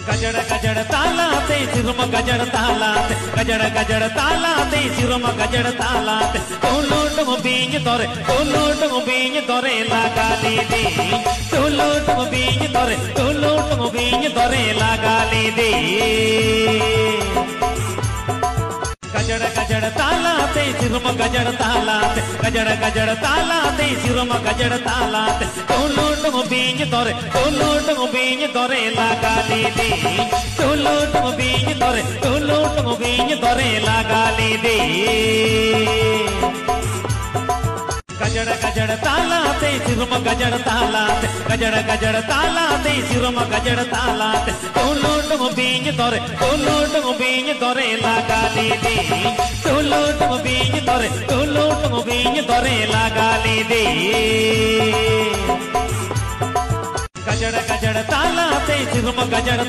गजड़ गजड़ तालाते सिरुम गजड़ तालाते गजड़ गजड़ तालाते सिरुम गजड़ तालाते तोलोटम बीज तोरे लगा ले दे तोलोटम बीज तोरे लगा ले दे गजड़ गजड़ तालाते सिरुम गजड़ तालाते गजड़ गजड़ तालाते सिरुम गजड़ तालाते तोलोटम बीज तोरे लगा ले दे तोलोटम बीज तोरे लगा ले दे गजड़ गजड़ तालाते सिरुम गजड़ तालाते गजड़ गजड़ तालाते सिरुम गजड़ तालाते तोलोटम बीज तोरे लगा ले दे तोलोटम बीज तोरे लगा ले दे गजड़ गजड़ तालाते सिरुम गजड़